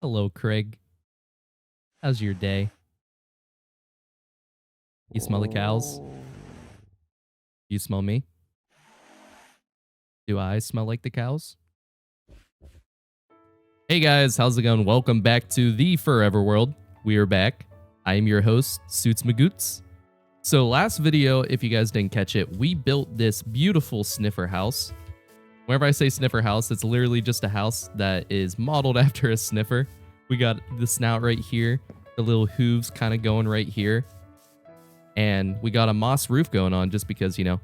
Hello, Craig. How's your day? You smell the cows? You smell me? Do I smell like the cows? Hey guys, how's it going? Welcome back to the Forever World. We are back. I am your host, Suits Magoots. So last video, if you guys didn't catch it, we built this beautiful sniffer house. Whenever I say sniffer house, it's literally just a house that is modeled after a sniffer. We got the snout right here, the little hooves kind of going right here. And we got a moss roof going on just because, you know,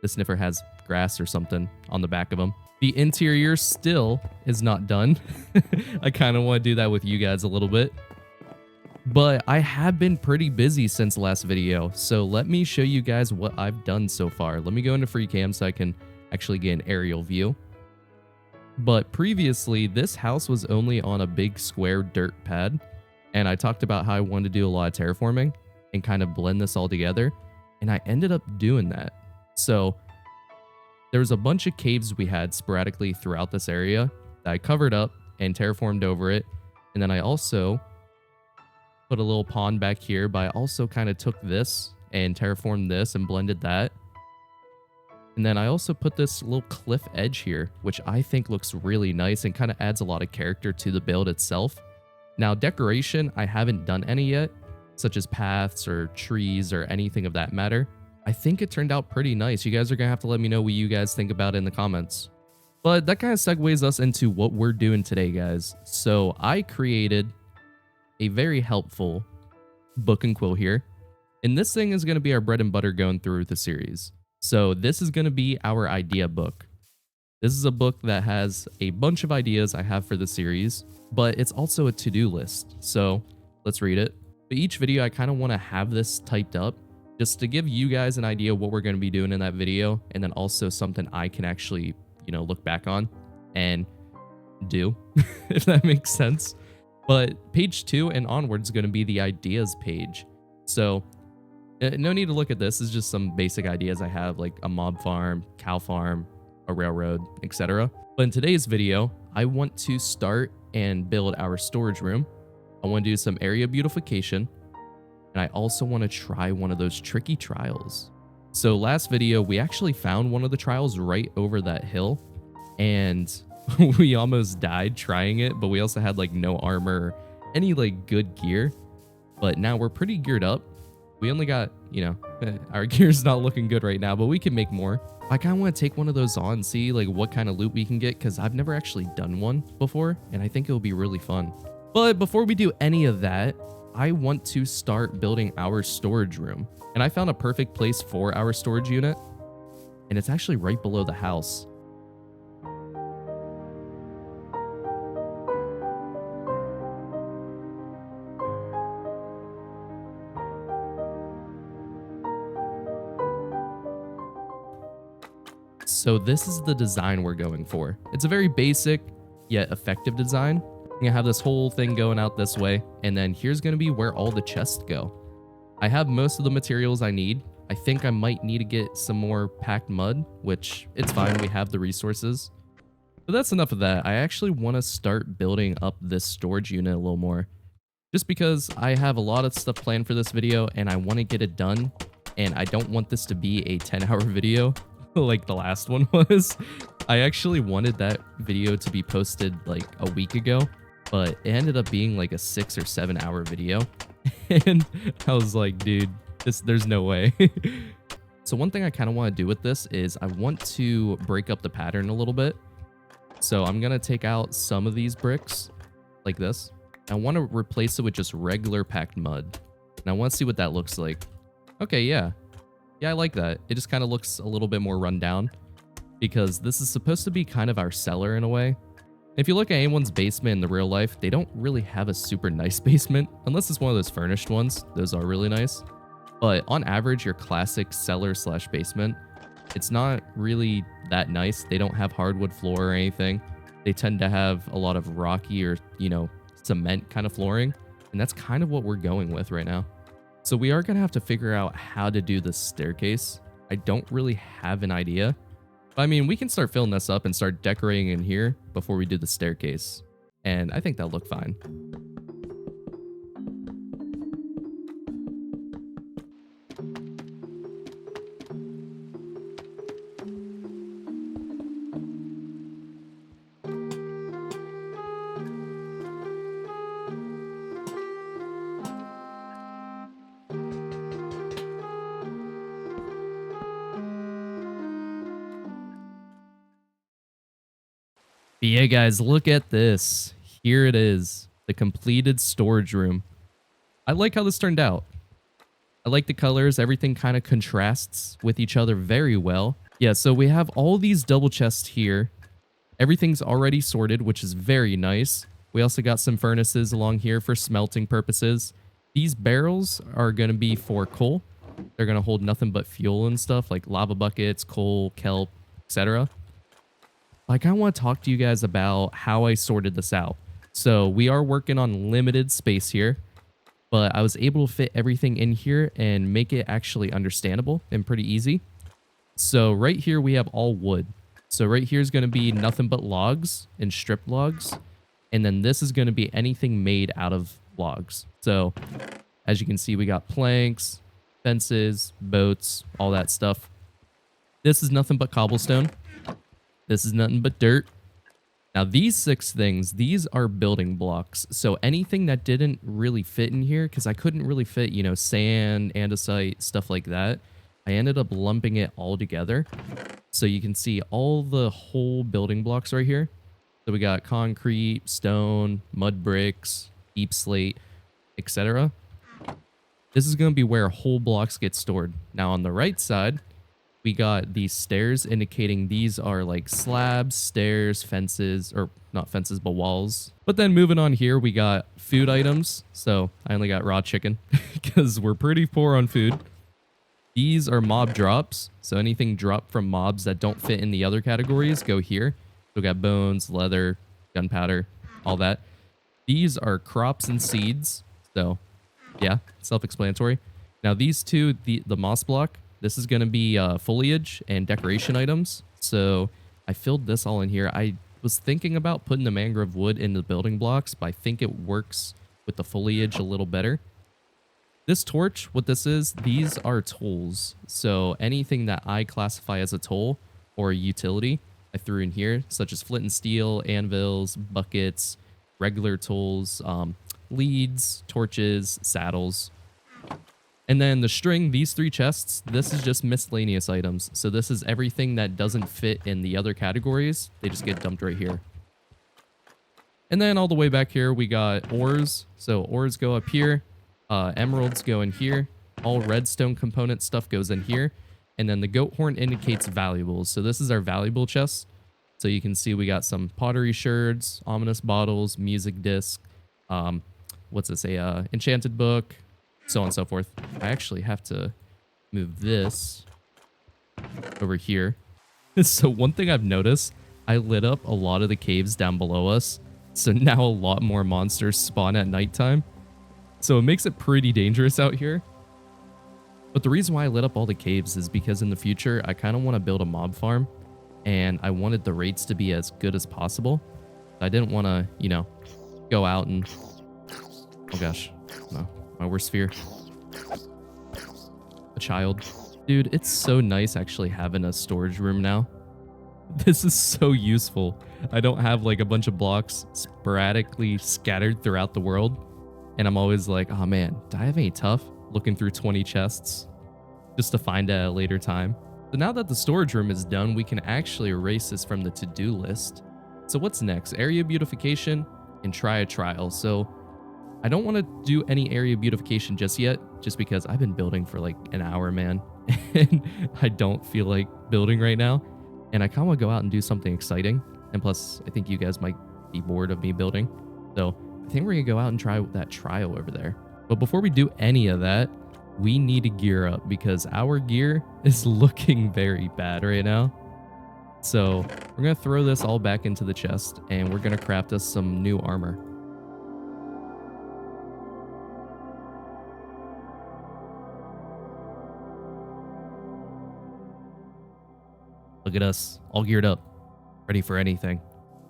the sniffer has grass or something on the back of him. The interior still is not done. I kind of want to do that with you guys a little bit. But I have been pretty busy since last video, so let me show you guys what I've done so far. Let me go into free cam so I can actually get an aerial view. But previously, this house was only on a big square dirt pad, and I talked about how I wanted to do a lot of terraforming and kind of blend this all together, and I ended up doing that. So there was a bunch of caves we had sporadically throughout this area that I covered up and terraformed over it, and then I also put a little pond back here, but I also kind of took this and terraformed this and blended that. And then I also put this little cliff edge here, which I think looks really nice and kind of adds a lot of character to the build itself. Now, decoration, I haven't done any yet, such as paths or trees or anything of that matter. I think it turned out pretty nice. You guys are going to have to let me know what you guys think about it in the comments. But that kind of segues us into what we're doing today, guys. So I created a very helpful book and quill here. And this thing is going to be our bread and butter going through the series. So this is going to be our idea book. This is a book that has a bunch of ideas I have for the series, but it's also a to-do list. So let's read it. But each video, I kind of want to have this typed up just to give you guys an idea what we're going to be doing in that video. And then also something I can actually, you know, look back on and do, if that makes sense. But page 2 and onwards is going to be the ideas page. So no need to look at this. It's just some basic ideas I have, like a mob farm, cow farm, a railroad, etc. But in today's video, I want to start and build our storage room. I want to do some area beautification. And I also want to try one of those tricky trials. So last video, we actually found one of the trials right over that hill. And we almost died trying it, but we also had like no armor, any like good gear. But now we're pretty geared up. We only got, you know, our gear's not looking good right now, but we can make more. I kind of want to take one of those on, see like what kind of loot we can get, because I've never actually done one before, and I think it'll be really fun. But before we do any of that, I want to start building our storage room. And I found a perfect place for our storage unit, and it's actually right below the house. So this is the design we're going for. It's a very basic yet effective design. I'm gonna have this whole thing going out this way, and then here's gonna be where all the chests go. I have most of the materials I need. I think I might need to get some more packed mud, which it's fine, we have the resources. But that's enough of that. I actually want to start building up this storage unit a little more, just because I have a lot of stuff planned for this video and I want to get it done, and I don't want this to be a 10-hour video like the last one was. I actually wanted that video to be posted like a week ago, but it ended up being like a 6 or 7 hour video. And I was like, dude, there's no way. So one thing I kind of want to do with this is I want to break up the pattern a little bit. So I'm going to take out some of these bricks like this. I want to replace it with just regular packed mud. And I want to see what that looks like. Okay, yeah. Yeah, I like that. It just kind of looks a little bit more run down, because this is supposed to be kind of our cellar in a way. If you look at anyone's basement in the real life, they don't really have a super nice basement, unless it's one of those furnished ones. Those are really nice. But on average, your classic cellar slash basement, it's not really that nice. They don't have hardwood floor or anything. They tend to have a lot of rocky or, you know, cement kind of flooring. And that's kind of what we're going with right now. So we are going to have to figure out how to do this staircase. I don't really have an idea. But I mean, we can start filling this up and start decorating in here before we do the staircase. and I think that'll look fine. But yeah, guys, look at this. Here it is, the completed storage room. I like how this turned out. I like the colors. Everything kind of contrasts with each other very well. Yeah, so we have all these double chests here. Everything's already sorted, which is very nice. We also got some furnaces along here for smelting purposes. These barrels are going to be for coal. They're going to hold nothing but fuel and stuff like lava buckets, coal, kelp, etc. I kind of want to talk to you guys about how I sorted this out. So we are working on limited space here, but I was able to fit everything in here and make it actually understandable and pretty easy. So right here we have all wood. So right here is going to be nothing but logs and strip logs. And then this is going to be anything made out of logs. So as you can see, we got planks, fences, boats, all that stuff. This is nothing but cobblestone. This is nothing but dirt. Now these 6 things, these are building blocks. So anything that didn't really fit in here, because I couldn't really fit, you know, sand, andesite, stuff like that, I ended up lumping it all together. So you can see all the whole building blocks right here. So we got concrete, stone, mud bricks, deep slate, etc. This is going to be where whole blocks get stored. Now on the right side, we got these stairs indicating these are like slabs, stairs, fences, or not fences, but walls. But then moving on here, we got food items. So I only got raw chicken because we're pretty poor on food. These are mob drops. So anything dropped from mobs that don't fit in the other categories go here. So we got bones, leather, gunpowder, all that. These are crops and seeds. So yeah, self-explanatory. Now these two, the moss block, this is going to be foliage and decoration items. So I filled this all in here. I was thinking about putting the mangrove wood in the building blocks, but I think it works with the foliage a little better. This torch, what this is, these are tools. So anything that I classify as a tool or a utility, I threw in here, such as flint and steel, anvils, buckets, regular tools, leads, torches, saddles. And then the string, these 3 chests, this is just miscellaneous items. So this is everything that doesn't fit in the other categories. They just get dumped right here. And then all the way back here, we got ores. So ores go up here. Emeralds go in here. All redstone component stuff goes in here. And then the goat horn indicates valuables. So this is our valuable chest. So you can see we got some pottery sherds, ominous bottles, music disc. What's this? Enchanted book. So on and so forth. I actually have to move this over here. So one thing I've noticed, I lit up a lot of the caves down below us. So now a lot more monsters spawn at nighttime. So it makes it pretty dangerous out here. But the reason why I lit up all the caves is because in the future, I kind of want to build a mob farm. And I wanted the rates to be as good as possible. I didn't want to, you know, go out and... Oh gosh, no. My worst fear. A child. Dude, it's so nice actually having a storage room now. This is so useful. I don't have like a bunch of blocks sporadically scattered throughout the world. And I'm always like, oh man, do I have any tough? Looking through 20 chests just to find at a later time. So now that the storage room is done, we can actually erase this from the to-do list. So what's next? Area beautification and try a trial. So I don't want to do any area beautification just yet, just because I've been building for like an hour, man. And I don't feel like building right now. And I kind of want to go out and do something exciting. And plus, I think you guys might be bored of me building. So I think we're going to go out and try that trial over there. But before we do any of that, we need to gear up because our gear is looking very bad right now. So we're going to throw this all back into the chest and we're going to craft us some new armor. Look at us, all geared up, ready for anything.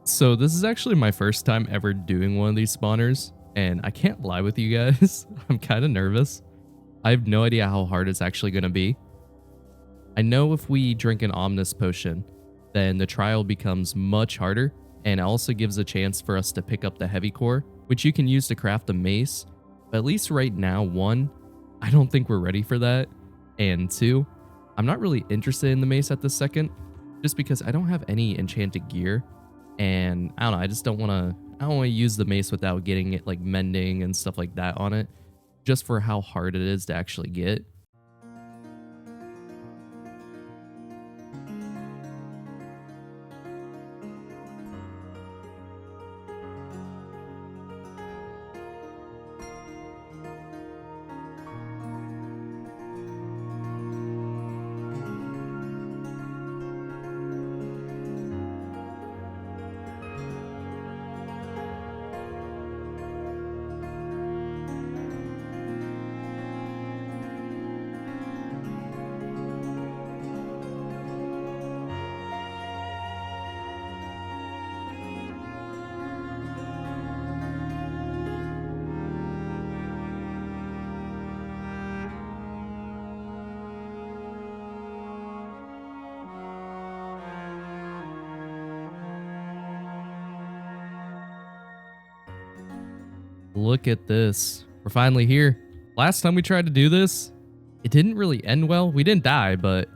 So this is actually my first time ever doing one of these spawners, and I can't lie with you guys. I'm kind of nervous. I have no idea how hard it's actually going to be. I know if we drink an Omnis potion, then the trial becomes much harder, and it also gives a chance for us to pick up the heavy core, which you can use to craft a mace. But at least right now, one, I don't think we're ready for that, and two, I'm not really interested in the mace at this second, just because I don't have any enchanted gear, and I don't know, I don't want to use the mace without getting it like mending and stuff like that on it, just for how hard it is to actually get. Look at this. We're finally here. Last time we tried to do this, it didn't really end well. We didn't die, but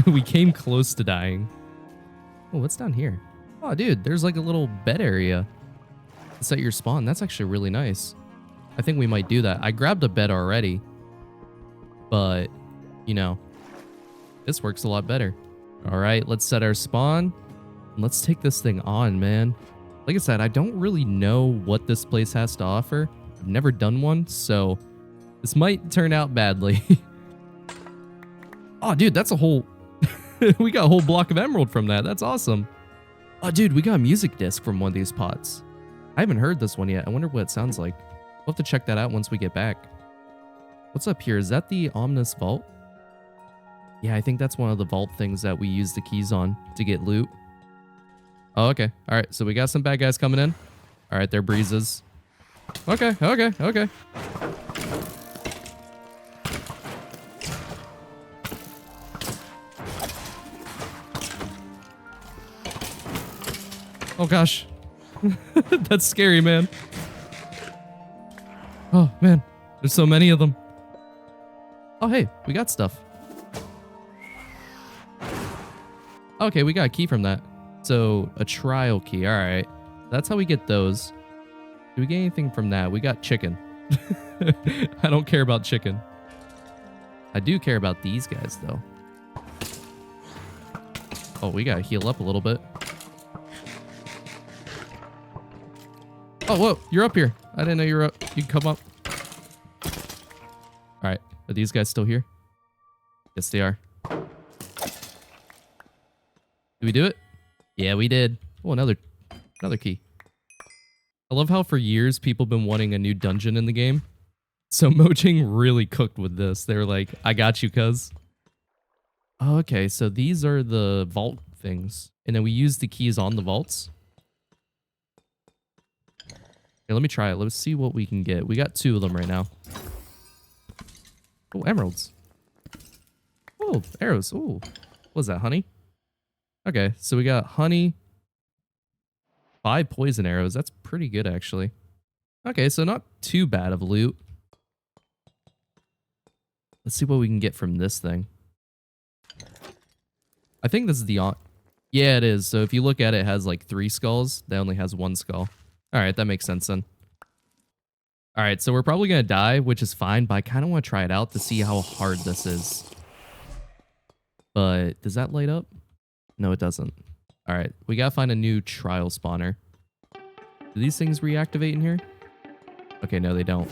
we came close to dying. Oh, what's down here? Oh, dude, there's like a little bed area to set your spawn. That's actually really nice. I think we might do that. I grabbed a bed already, but, you know, this works a lot better. All right, let's set our spawn. Let's take this thing on, man. Like I said, I don't really know what this place has to offer. I've never done one, so this might turn out badly. Oh, dude, that's a whole... we got a whole block of emerald from that. That's awesome. Oh, dude, we got a music disc from one of these pots. I haven't heard this one yet. I wonder what it sounds like. We'll have to check that out once we get back. What's up here? Is that the Omnis Vault? Yeah, I think that's one of the vault things that we use the keys on to get loot. Oh, okay. All right, so we got some bad guys coming in. All right, they're breezes. Okay. Oh, gosh. That's scary, man. Oh, man. There's so many of them. Oh, hey, we got stuff. Okay, we got a key from that. So, a trial key. All right. That's how we get those. Do we get anything from that? We got chicken. I don't care about chicken. I do care about these guys, though. Oh, we gotta heal up a little bit. Oh, whoa. You're up here. I didn't know you were up. You can come up. All right. Are these guys still here? Yes, they are. Did we do it? Yeah, we did. Oh, another key. I love how for years people have been wanting a new dungeon in the game. So Mojang really cooked with this. They were like, I got you, cuz. Oh, okay, so these are the vault things. And then we use the keys on the vaults. Okay, let me try it. Let's see what we can get. We got 2 of them right now. Oh, emeralds. Oh, arrows. Oh, what was that, honey? Okay, so we got honey, 5 poison arrows. That's pretty good, actually. Okay, so not too bad of loot. Let's see what we can get from this thing. I think this is the... Yeah, it is. So if you look at it, it has like 3 skulls. That only has 1 skull. All right, that makes sense then. All right, so we're probably going to die, which is fine, but I kind of want to try it out to see how hard this is. But does that light up? No, it doesn't. All right, we gotta find a new trial spawner. Do these things reactivate in here? Okay, no, they don't.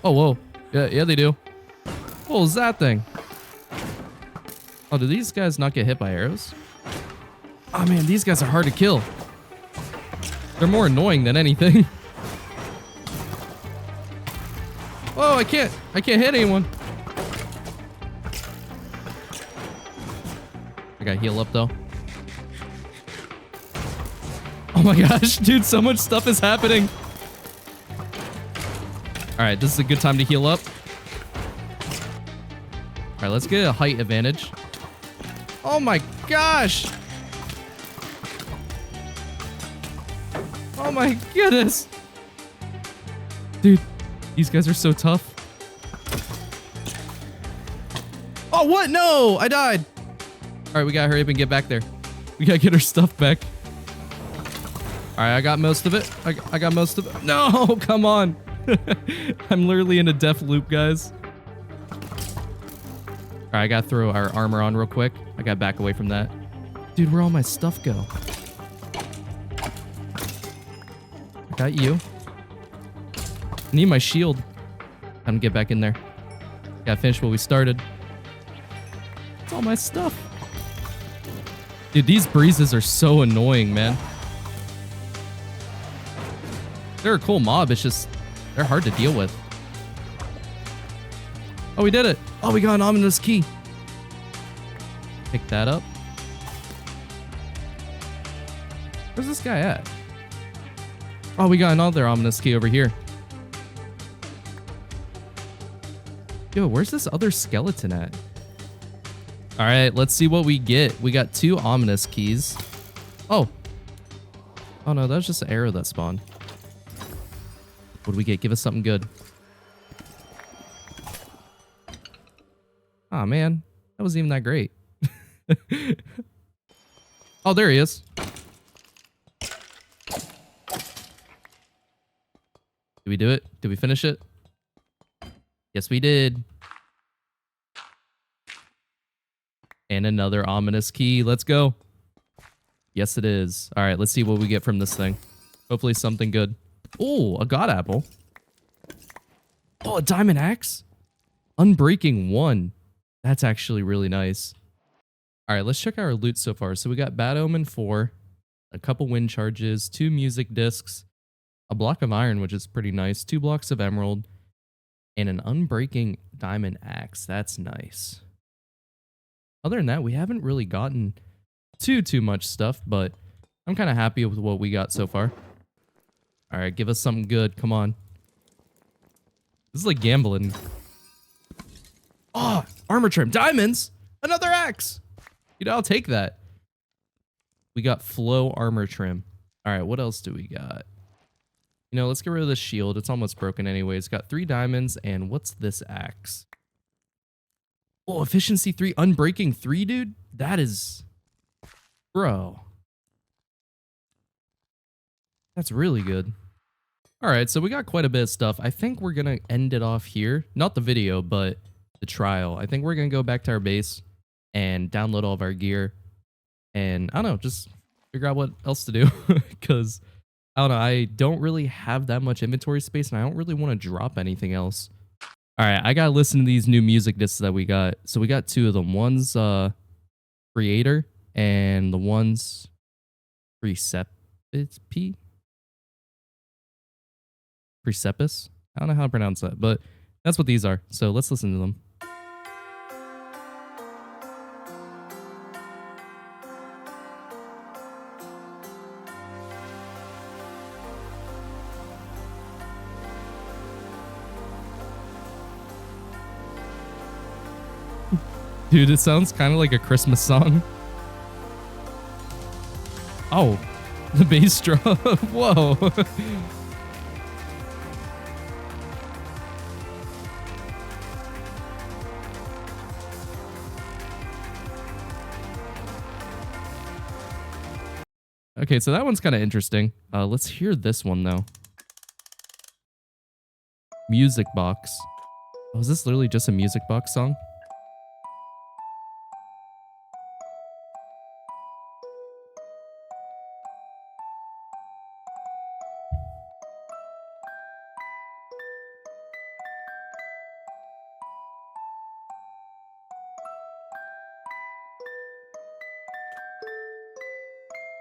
Oh, whoa. Yeah, they do. What was that thing? Oh, do these guys not get hit by arrows? Oh, man, these guys are hard to kill. They're more annoying than anything. Oh, I can't hit anyone. I gotta heal up, though. Oh my gosh, dude, so much stuff is happening. All right, this is a good time to heal up. All right, let's get a height advantage. Oh my gosh. Oh my goodness. Dude, these guys are so tough. Oh, what? No, I died. All right, we gotta hurry up and get back there. We gotta get our stuff back. All right, I got most of it. I got most of it. No, come on. I'm literally in a death loop, guys. All right, I gotta throw our armor on real quick. I gotta back away from that. Dude, where'd all my stuff go? I got you. I need my shield. Time to get back in there. Gotta finish what we started. It's all my stuff. Dude, these breezes are so annoying, man. They're a cool mob, it's just, they're hard to deal with. Oh, we did it. Oh, we got an ominous key. Pick that up. Where's this guy at? Oh, we got another ominous key over here. Yo, where's this other skeleton at? All right, let's see what we get. We got 2 ominous keys. Oh. Oh no, that was just an arrow that spawned. What do we get? Give us something good. Oh man, that wasn't even that great. Oh, there he is. Did we do it? Did we finish it? Yes, we did. And another ominous key. Let's go. Yes, it is. All right, let's see what we get from this thing. Hopefully something good. Oh, a god apple. Oh, a diamond axe. Unbreaking 1. That's actually really nice. All right, let's check out our loot so far. So we got Bad Omen 4, a couple wind charges, 2 music discs, a block of iron, which is pretty nice, 2 blocks of emerald, and an unbreaking diamond axe. That's nice. Other than that, we haven't really gotten too much stuff, but I'm kind of happy with what we got so far. All right, give us something good. Come on. This is like gambling. Oh, armor trim. Diamonds. Another axe. You know, I'll take that. We got flow armor trim. All right, what else do we got? You know, let's get rid of the shield. It's almost broken anyway. It's got 3 diamonds, and what's this axe? Oh, efficiency 3, unbreaking 3, dude? That is... Bro. That's really good. All right, so we got quite a bit of stuff. I think we're going to end it off here. Not the video, but the trial. I think we're going to go back to our base and download all of our gear. And, I don't know, just figure out what else to do. Because, I don't know, I don't really have that much inventory space, and I don't really want to drop anything else. All right, I got to listen to these new music discs that we got. So we got 2 of them. One's Creator, and the one's Precepis? Precepis? I don't know how to pronounce that, but that's what these are. So let's listen to them. Dude, it sounds kind of like a Christmas song. Oh, the bass drum. Whoa. Okay, so that one's kind of interesting. Let's hear this one, though. Music box. Oh, is this literally just a music box song?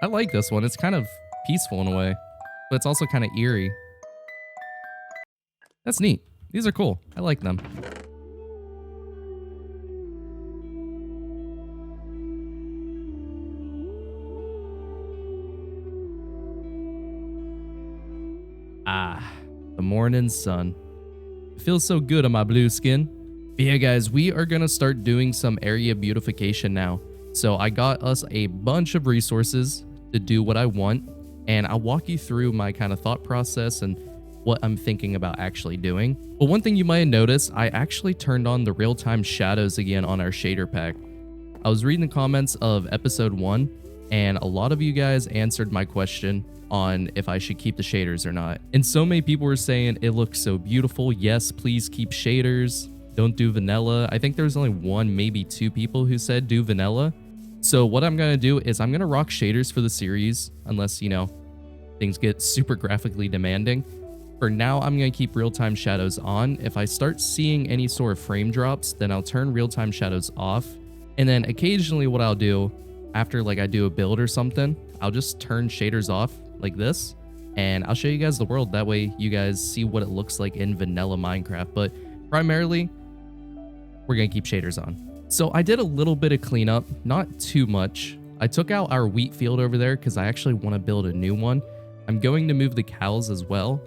I like this one. It's kind of peaceful in a way, but it's also kind of eerie. That's neat. These are cool. I like them. morning sun. It feels so good on my blue skin. But yeah, guys, we are going to start doing some area beautification now. So I got us a bunch of resources to do what I want, and I'll walk you through my kind of thought process and what I'm thinking about actually doing. But one thing you might have noticed, I actually turned on the real-time shadows again on our shader pack. I was reading the comments of episode 1, and a lot of you guys answered my question on if I should keep the shaders or not. And so many people were saying it looks so beautiful. Yes, please keep shaders. Don't do vanilla. I think there's only 1, maybe 2 people who said do vanilla. So what I'm going to do is I'm going to rock shaders for the series, unless, you know, things get super graphically demanding. For now, I'm going to keep real-time shadows on. If I start seeing any sort of frame drops, then I'll turn real-time shadows off. And then occasionally what I'll do after like I do a build or something, I'll just turn shaders off like this, and I'll show you guys the world. That way you guys see what it looks like in vanilla Minecraft. But primarily, we're going to keep shaders on. So I did a little bit of cleanup, not too much. I took out our wheat field over there because I actually want to build a new one. I'm going to move the cows as well,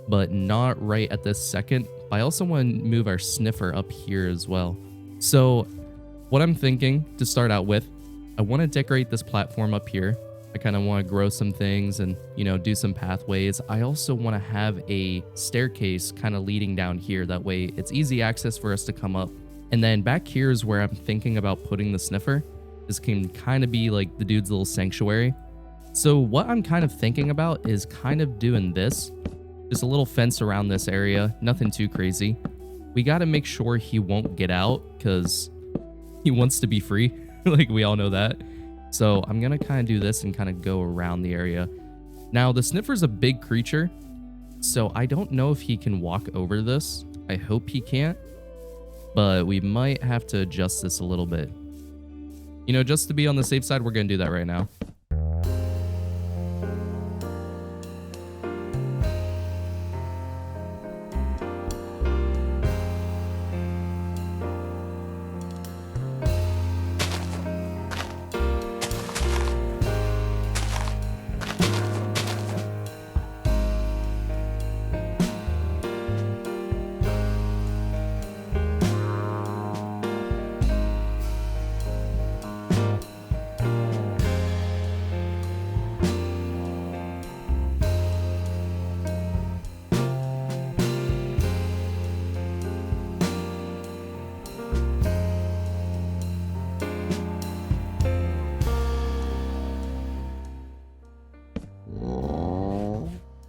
but not right at this second. I also want to move our sniffer up here as well. So what I'm thinking to start out with, I want to decorate this platform up here. I kind of want to grow some things and, you know, do some pathways. I also want to have a staircase kind of leading down here. That way it's easy access for us to come up. And then back here is where I'm thinking about putting the sniffer. This can kind of be like the dude's little sanctuary. So what I'm kind of thinking about is kind of doing this. Just a little fence around this area. Nothing too crazy. We got to make sure he won't get out because he wants to be free. Like, we all know that. So I'm going to kind of do this and kind of go around the area. Now, the sniffer's a big creature, so I don't know if he can walk over this. I hope he can't, but we might have to adjust this a little bit. You know, just to be on the safe side, we're going to do that right now.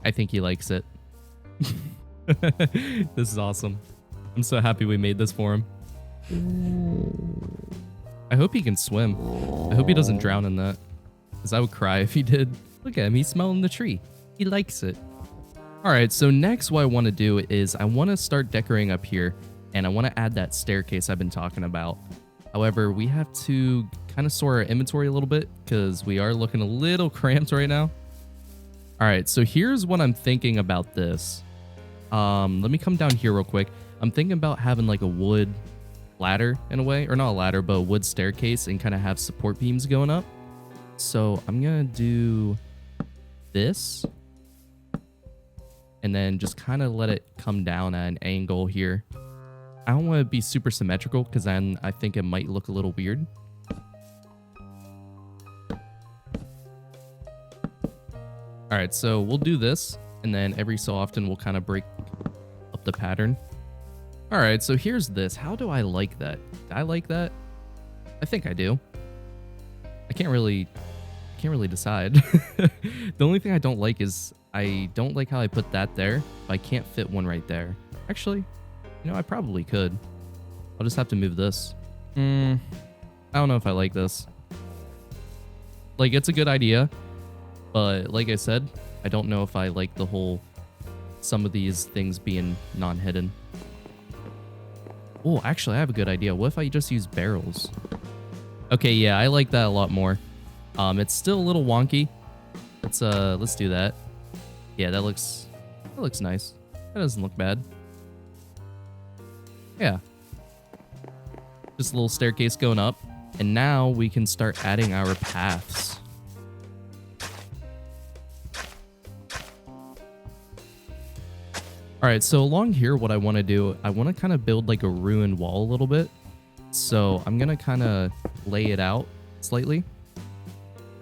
I think he likes it. This is awesome. I'm so happy we made this for him. I hope he can swim. I hope he doesn't drown in that, because I would cry if he did. Look at him, he's smelling the tree. He likes it. All right, so next what I want to do is I want to start decorating up here, and I want to add that staircase I've been talking about. However, we have to kind of sort our inventory a little bit because we are looking a little cramped right now. All right, so here's what I'm thinking about this. Let me come down here real quick. I'm thinking about having like a wood ladder in a way, or not a ladder, but a wood staircase, and kind of have support beams going up. So I'm gonna do this, and then just kind of let it come down at an angle here. I don't want to be super symmetrical because then I think it might look a little weird. All right, so we'll do this, and then every so often we'll kind of break up the pattern. All right, so here's this. How do I like that? Do I like that? I think I do. I can't really decide. The only thing I don't like is I don't like how I put that there, but I can't fit one right there. Actually, you know, I probably could. I'll just have to move this. I don't know if I like this. Like, it's a good idea, but like I said, I don't know if I like the whole some of these things being non-hidden. Oh, actually, I have a good idea. What if I just use barrels? Okay, yeah, I like that a lot more. It's still a little wonky. Let's do that. Yeah, that looks nice. That doesn't look bad. Yeah. Just a little staircase going up, and now we can start adding our paths. All All right, so along here, what I want to do, I want to kind of build like a ruined wall a little bit. So I'm going to kind of lay it out slightly.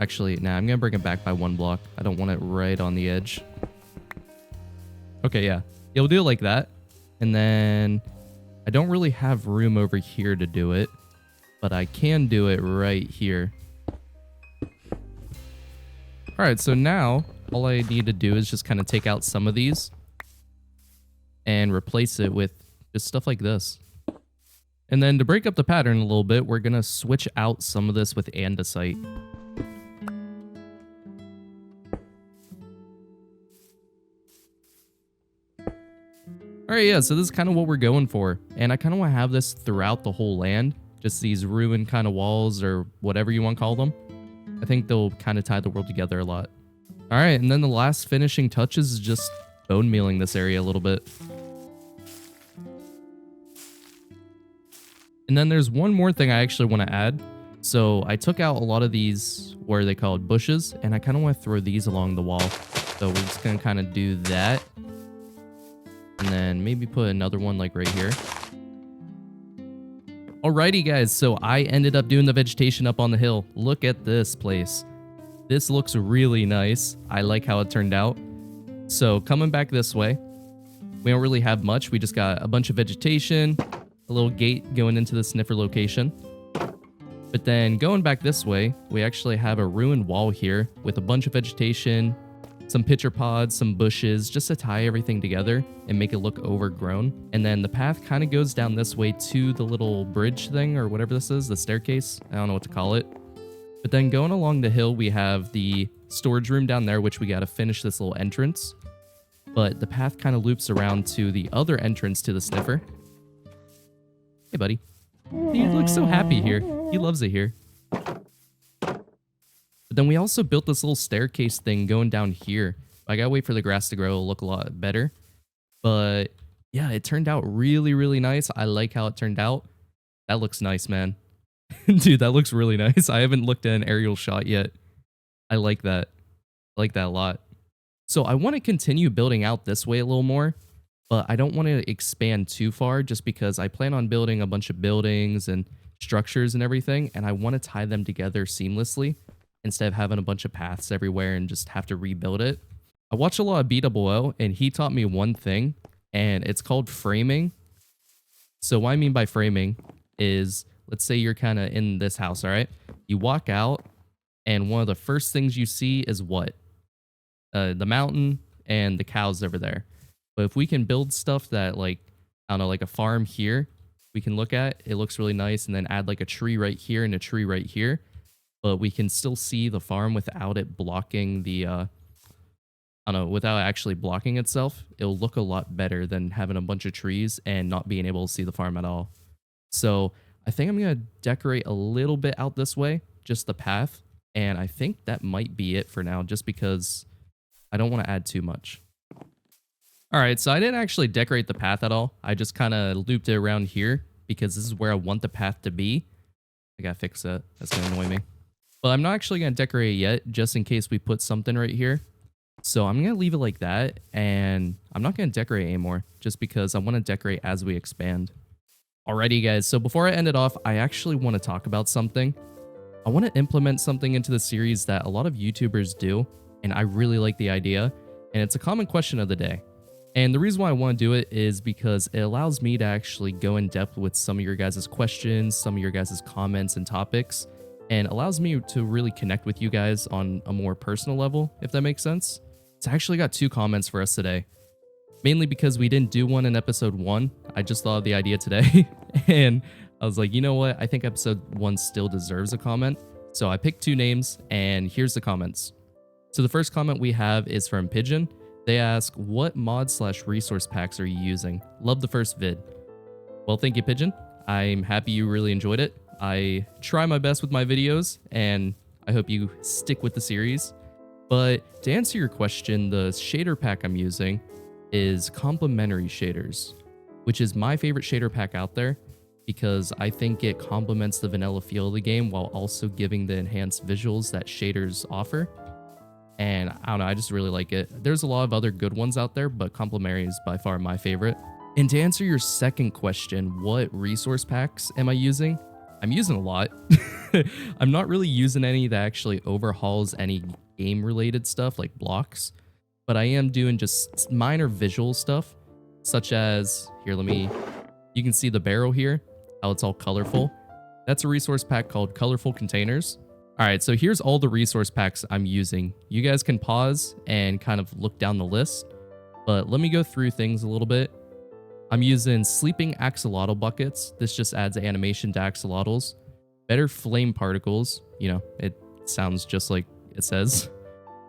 Actually, nah, I'm going to bring it back by 1 block. I don't want it right on the edge. Okay, yeah. You'll do it like that. And then I don't really have room over here to do it, but I can do it right here. All right, so now all I need to do is just kind of take out some of these and replace it with just stuff like this. And then to break up the pattern a little bit, we're going to switch out some of this with andesite. All right, yeah, so this is kind of what we're going for. And I kind of want to have this throughout the whole land, just these ruined kind of walls or whatever you want to call them. I think they'll kind of tie the world together a lot. All right, and then the last finishing touches is just bone mealing this area a little bit. And then there's one more thing I actually want to add. So I took out a lot of these, what are they called, bushes, and I kind of want to throw these along the wall. So we're just going to kind of do that. And then maybe put another one like right here. Alrighty guys, so I ended up doing the vegetation up on the hill. Look at this place. This looks really nice. I like how it turned out. So coming back this way, we don't really have much. We just got a bunch of vegetation, a little gate going into the sniffer location. But then going back this way, we actually have a ruined wall here with a bunch of vegetation, some pitcher pods, some bushes, just to tie everything together and make it look overgrown. And then the path kind of goes down this way to the little bridge thing or whatever this is, the staircase. I don't know what to call it. But then going along the hill, we have the storage room down there, which we got to finish this little entrance. But the path kind of loops around to the other entrance to the sniffer. Hey, buddy. He looks so happy here. He loves it here. But then we also built this little staircase thing going down here. I gotta wait for the grass to grow. It'll look a lot better. But yeah, it turned out really, really nice. I like how it turned out. That looks nice, man. Dude, that looks really nice. I haven't looked at an aerial shot yet. I like that. I like that a lot. So I want to continue building out this way a little more, but I don't want to expand too far just because I plan on building a bunch of buildings and structures and everything, and I want to tie them together seamlessly instead of having a bunch of paths everywhere and just have to rebuild it. I watch a lot of BOO, and he taught me one thing, and it's called framing. So what I mean by framing is, let's say you're kind of in this house, all right? You walk out, and one of the first things you see is what? The mountain and the cows over there. But if we can build stuff that, like, I don't know, like a farm here, we can look at, it looks really nice, and then add like a tree right here and a tree right here. But we can still see the farm without it blocking the, I don't know, without actually blocking itself. It'll look a lot better than having a bunch of trees and not being able to see the farm at all. So I think I'm going to decorate a little bit out this way, just the path. And I think that might be it for now, just because I don't want to add too much. All right, so I didn't actually decorate the path at all. I just kind of looped it around here because this is where I want the path to be. I gotta fix that. That's gonna annoy me. But I'm not actually gonna decorate it yet, just in case we put something right here. So I'm gonna leave it like that, and I'm not gonna decorate anymore, just because I want to decorate as we expand. Alrighty, guys. So before I end it off, I actually want to talk about something. I want to implement something into the series that a lot of YouTubers do, and I really like the idea. And it's a common question of the day. And the reason why I want to do it is because it allows me to actually go in depth with some of your guys' questions, some of your guys' comments and topics, and allows me to really connect with you guys on a more personal level, if that makes sense. So I actually got 2 comments for us today, mainly because we didn't do one in episode 1. I just thought of the idea today, and I was like, you know what? I think episode 1 still deserves a comment. So I picked 2 names, and here's the comments. So the first comment we have is from Pigeon. They ask, what mod/resource packs are you using? Love the first vid. Well, thank you, Pigeon. I'm happy you really enjoyed it. I try my best with my videos, and I hope you stick with the series. But to answer your question, the shader pack I'm using is complementary shaders, which is my favorite shader pack out there because I think it complements the vanilla feel of the game while also giving the enhanced visuals that shaders offer. And I don't know, I just really like it. There's a lot of other good ones out there, but complementary is by far my favorite. And to answer your second question, what resource packs am I using? I'm using a lot. I'm not really using any that actually overhauls any game related stuff like blocks, but I am doing just minor visual stuff, such as, here, you can see the barrel here, how it's all colorful. That's a resource pack called Colorful Containers. All right, so here's all the resource packs I'm using. You guys can pause and kind of look down the list, but let me go through things a little bit. I'm using Sleeping Axolotl Buckets. This just adds animation to axolotls. Better Flame Particles. You know, it sounds just like it says.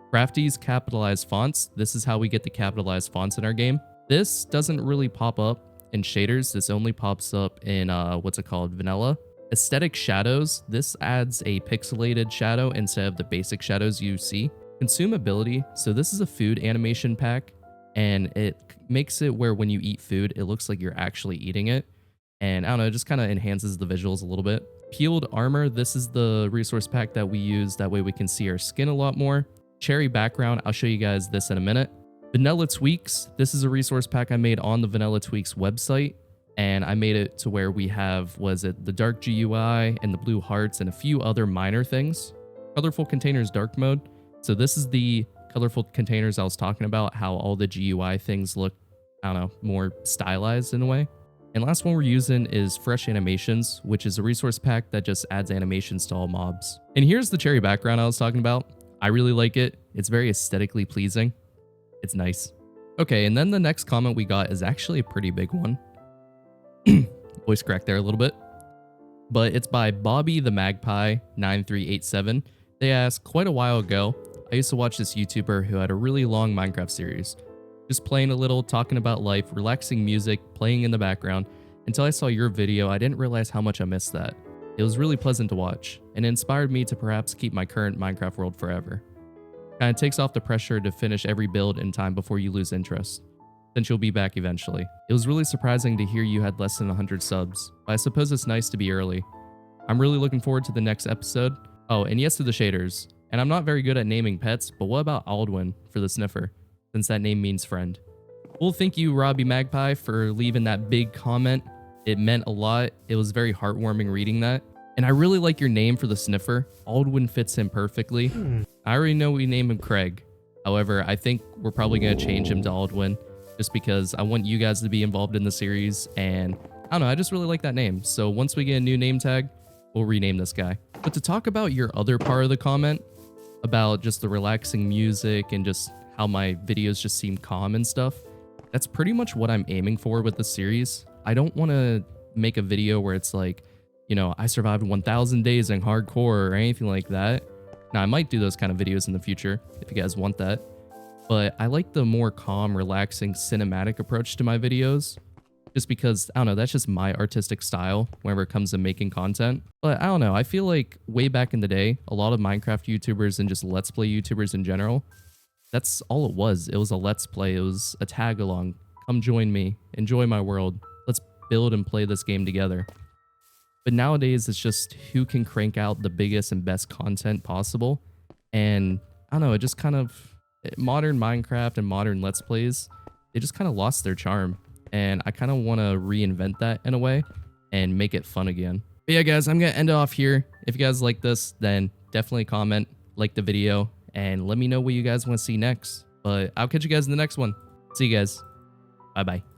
Crafty's Capitalized Fonts. This is how we get the capitalized fonts in our game. This doesn't really pop up in shaders. This only pops up in, what's it called? Vanilla. Aesthetic Shadows. This adds a pixelated shadow instead of the basic shadows you see. Consumability. So this is a food animation pack, and it makes it where when you eat food, it looks like you're actually eating it. And I don't know, it just kind of enhances the visuals a little bit. Peeled Armor. This is the resource pack that we use. That way we can see our skin a lot more. Cherry Background. I'll show you guys this in a minute. Vanilla Tweaks. This is a resource pack I made on the Vanilla Tweaks website. And I made it to where we have, the dark GUI and the blue hearts and a few other minor things. Colorful Containers Dark Mode. So this is the colorful containers I was talking about, how all the GUI things look, I don't know, more stylized in a way. And last one we're using is Fresh Animations, which is a resource pack that just adds animations to all mobs. And here's the cherry background I was talking about. I really like it. It's very aesthetically pleasing. It's nice. Okay, and then the next comment we got is actually a pretty big one. Voice crack there a little bit. But it's by Bobby the Magpie 9387. They asked, quite a while ago, I used to watch this YouTuber who had a really long Minecraft series. Just playing a little, talking about life, relaxing music, playing in the background. Until I saw your video, I didn't realize how much I missed that. It was really pleasant to watch, and it inspired me to perhaps keep my current Minecraft world forever. Kinda takes off the pressure to finish every build in time before you lose interest, since you'll be back eventually. It was really surprising to hear you had less than 100 subs, but I suppose it's nice to be early. I'm really looking forward to the next episode. Oh, and yes to the shaders. And I'm not very good at naming pets, but what about Aldwin for the sniffer, since that name means friend? Well, thank you, Robbie Magpie, for leaving that big comment. It meant a lot. It was very heartwarming reading that. And I really like your name for the sniffer. Aldwin fits him perfectly. I already know we name him Craig. However, I think we're probably going to change him to Aldwin, just because I want you guys to be involved in the series. And I don't know, I just really like that name. So once we get a new name tag, we'll rename this guy. But to talk about your other part of the comment, about just the relaxing music and just how my videos just seem calm and stuff, that's pretty much what I'm aiming for with the series. I don't want to make a video where it's like, you know, I survived 1,000 days in hardcore or anything like that. Now, I might do those kind of videos in the future if you guys want that. But I like the more calm, relaxing, cinematic approach to my videos. Just because, I don't know, that's just my artistic style whenever it comes to making content. But I don't know, I feel like way back in the day, a lot of Minecraft YouTubers and just Let's Play YouTubers in general, that's all it was. It was a Let's Play. It was a tag along. Come join me. Enjoy my world. Let's build and play this game together. But nowadays, it's just who can crank out the biggest and best content possible. And I don't know, it just kind of, modern Minecraft and modern Let's Plays, they just kind of lost their charm. And I kind of want to reinvent that in a way and make it fun again. But yeah, guys, I'm going to end it off here. If you guys like this, then definitely comment, like the video, and let me know what you guys want to see next. But I'll catch you guys in the next one. See you guys. Bye-bye.